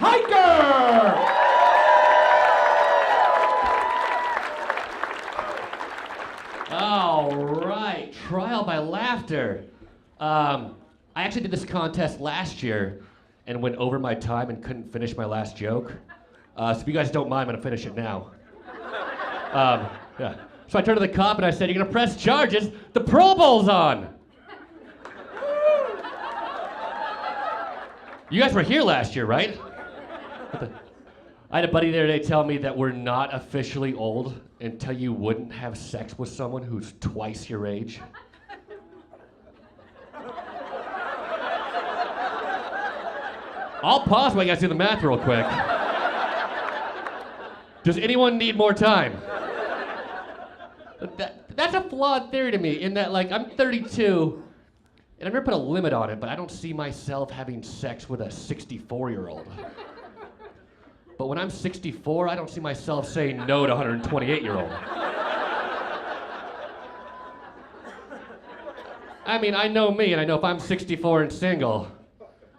Hiker! All right, trial by laughter. I actually did this contest last year and went over my time and couldn't finish my last joke. So if you guys don't mind, I'm gonna finish it now. Yeah. So I turned to the cop and I said, "You're gonna press charges? The Pro Bowl's on." You guys were here last year, right? I had a buddy the other day tell me that we're not officially old until you wouldn't have sex with someone who's twice your age. I'll pause while you guys do the math real quick. Does anyone need more time? That's a flawed theory to me in that, like, I'm 32, and I've never put a limit on it, but I don't see myself having sex with a 64-year-old. But when I'm 64, I don't see myself saying no to a 128-year-old. I mean, I know me, and I know if I'm 64 and single,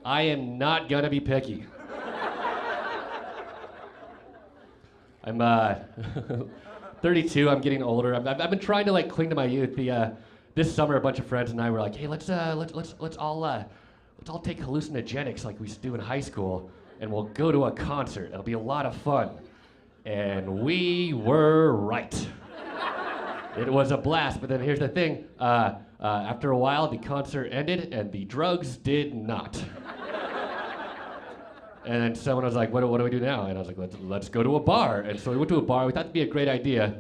I am not gonna be picky. I'm 32. I'm getting older. I've been trying to like cling to my youth. This summer, a bunch of friends and I were like, "Hey, let's all take hallucinogenics like we used to do in high school, and we'll go to a concert. It'll be a lot of fun." And we were right. It was a blast. But then here's the thing: after a while, the concert ended, and the drugs did not. And then someone was like, what do we do now? And I was like, let's go to a bar. And so we went to a bar. We thought it'd be a great idea.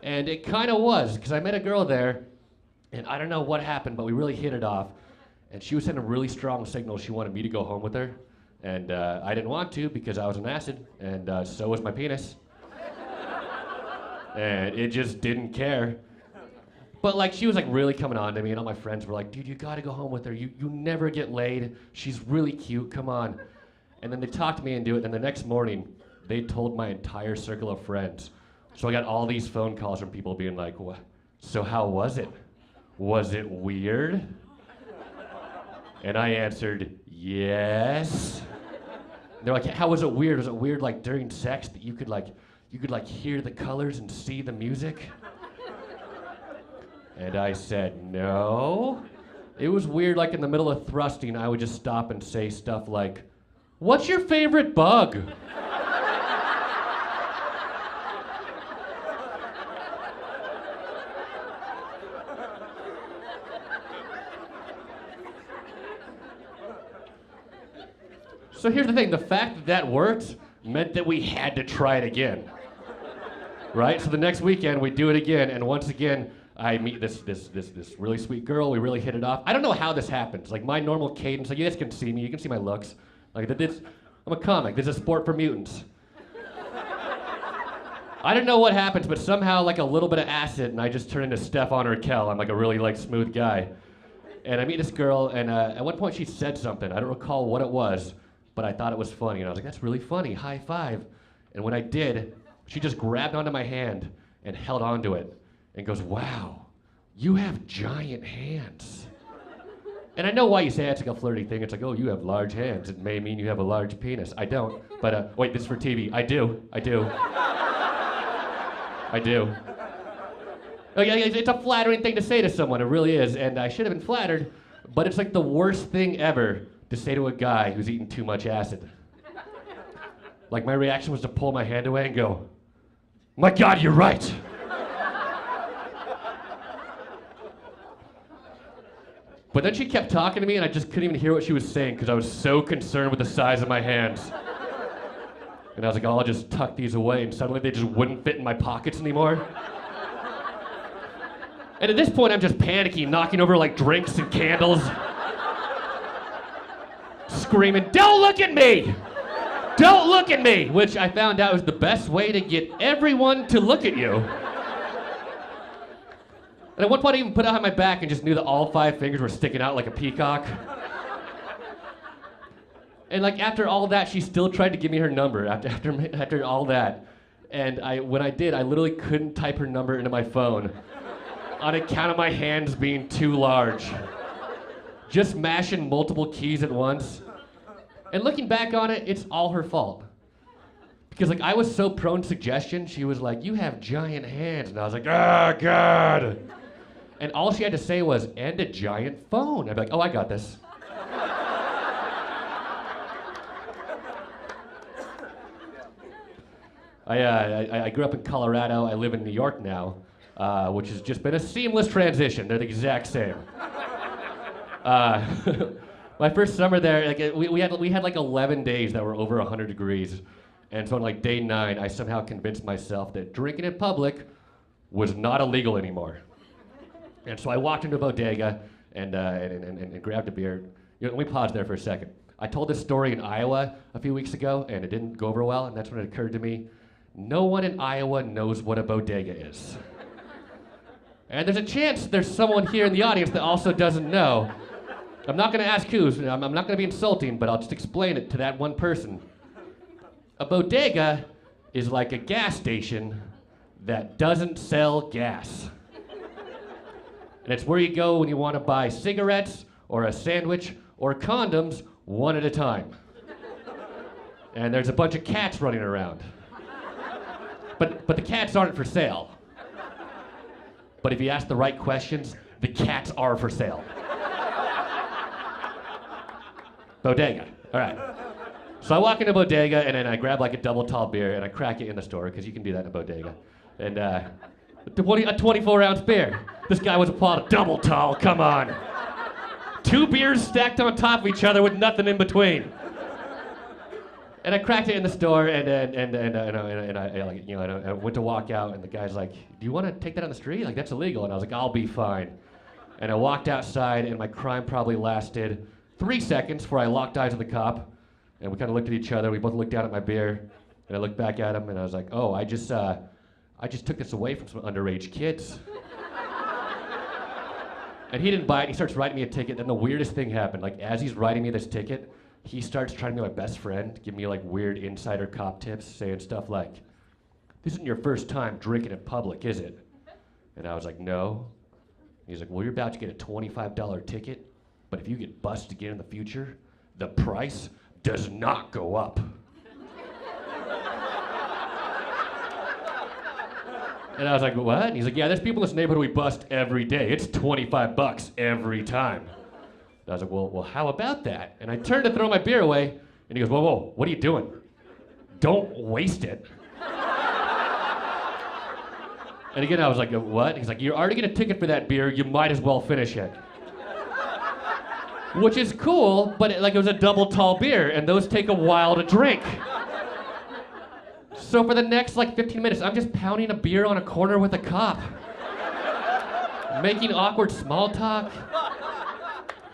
And it kind of was, because I met a girl there, and I don't know what happened, but we really hit it off. And she was sending a really strong signal she wanted me to go home with her. And I didn't want to because I was on acid, and so was my penis. And it just didn't care. But like, she was like really coming on to me, and all my friends were like, "Dude, you gotta go home with her. You never get laid. She's really cute, come on." And then they talked me into it, and the next morning, they told my entire circle of friends. So I got all these phone calls from people being like, "What? So how was it? Was it weird?" And I answered, "Yes." They're like, "How was it weird? Was it weird like during sex that you could hear the colors and see the music?" And I said, "No. It was weird like in the middle of thrusting, I would just stop and say stuff like, 'What's your favorite bug?'" So here's the thing, the fact that that worked meant that we had to try it again. Right? So the next weekend we do it again, and once again I meet this really sweet girl. We really hit it off. I don't know how this happens. Like my normal cadence, like you guys can see me, you can see my looks. Like I'm a comic. This is a sport for mutants. I don't know what happens, but somehow like a little bit of acid, and I just turn into Stefan Urkel. I'm like a really like smooth guy. And I meet this girl, and at one point she said something. I don't recall what it was, but I thought it was funny, and I was like, "That's really funny. High five." And when I did, she just grabbed onto my hand and held onto it, and goes, "Wow, you have giant hands." And I know why you say it's like a flirty thing. It's like, "Oh, you have large hands. It may mean you have a large penis." I don't, but wait, this is for TV. I do. I do. Oh, yeah, it's a flattering thing to say to someone. It really is, and I should have been flattered, but it's like the worst thing ever to say to a guy who's eaten too much acid. Like my reaction was to pull my hand away and go, "My God, you're right." But then she kept talking to me, and I just couldn't even hear what she was saying because I was so concerned with the size of my hands. And I was like, "Oh, I'll just tuck these away," and suddenly they just wouldn't fit in my pockets anymore. And at this point, I'm just panicking, knocking over like drinks and candles, screaming, "Don't look at me! Don't look at me!" Which I found out was the best way to get everyone to look at you. And at one point I even put it on my back and just knew that all 5 fingers were sticking out like a peacock. And like after all that, she still tried to give me her number after all that. And when I did, I literally couldn't type her number into my phone on account of my hands being too large. Just mashing multiple keys at once. And looking back on it, it's all her fault. Because like I was so prone to suggestion, she was like, "You have giant hands," and I was like, "Ah, God." And all she had to say was, "And a giant phone." I'd be like, "Oh, I got this." I grew up in Colorado. I live in New York now, which has just been a seamless transition. They're the exact same. My first summer there, like we had like 11 days that were over 100 degrees, and so on like day 9, I somehow convinced myself that drinking in public was not illegal anymore. And so I walked into a bodega and grabbed a beer. You know, let me pause there for a second. I told this story in Iowa a few weeks ago, and it didn't go over well, and that's when it occurred to me, no one in Iowa knows what a bodega is. And there's a chance there's someone here in the audience that also doesn't know. I'm not gonna ask who's, I'm not gonna be insulting, but I'll just explain it to that one person. A bodega is like a gas station that doesn't sell gas. And it's where you go when you wanna buy cigarettes, or a sandwich, or condoms, one at a time. And there's a bunch of cats running around. But the cats aren't for sale. But if you ask the right questions, the cats are for sale. Bodega, all right. So I walk into a bodega and then I grab like a double tall beer and I crack it in the store, because you can do that in a bodega. And a 24-ounce beer. This guy was a pot of double tall, come on. 2 beers stacked on top of each other with nothing in between. And I cracked it in the store, and I went to walk out, and the guy's like, "Do you want to take that on the street? Like, that's illegal." And I was like, "I'll be fine." And I walked outside, and my crime probably lasted 3 seconds before I locked eyes with the cop, and we kind of looked at each other. We both looked down at my beer, and I looked back at him, and I was like, "Oh, I just took this away from some underage kids." And he didn't buy it. He starts writing me a ticket. Then the weirdest thing happened. Like, as he's writing me this ticket, he starts trying to be my best friend, give me like weird insider cop tips, saying stuff like, "This isn't your first time drinking in public, is it?" And I was like, "No." He's like, "Well, you're about to get a $25 ticket, but if you get busted again in the future, the price does not go up." And I was like, "What?" And he's like, "Yeah, there's people in this neighborhood we bust every day. It's $25 every time." And I was like, well, how about that? And I turned to throw my beer away, and he goes, whoa, what are you doing? Don't waste it. And again, I was like, what? And he's like, "You already get a ticket for that beer, you might as well finish it." Which is cool, but it was a double tall beer, and those take a while to drink. So for the next 15 minutes, I'm just pounding a beer on a corner with a cop, making awkward small talk.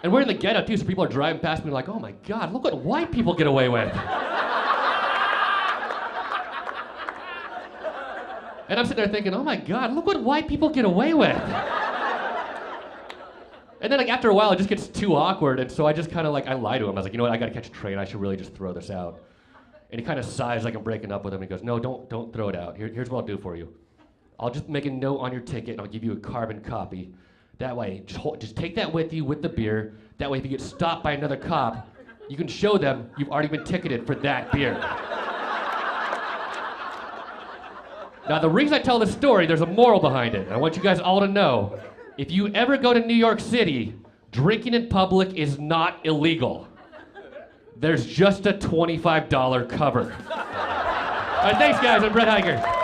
And we're in the ghetto too, so people are driving past me like, "Oh my God, look what white people get away with." And I'm sitting there thinking, "Oh my God, look what white people get away with." And then after a while, it just gets too awkward, and so I just kind of I lie to him. I was like, "You know what, I gotta catch a train, I should really just throw this out." And he kind of sighs like I'm breaking up with him, and he goes, "No, don't throw it out. Here's what I'll do for you. I'll just make a note on your ticket, and I'll give you a carbon copy. That way, just take that with you with the beer. That way, if you get stopped by another cop, you can show them you've already been ticketed for that beer." Now, the reason I tell this story, there's a moral behind it. I want you guys all to know, if you ever go to New York City, drinking in public is not illegal. There's just a $25 cover. All right, thanks, guys. I'm Brett Hiker.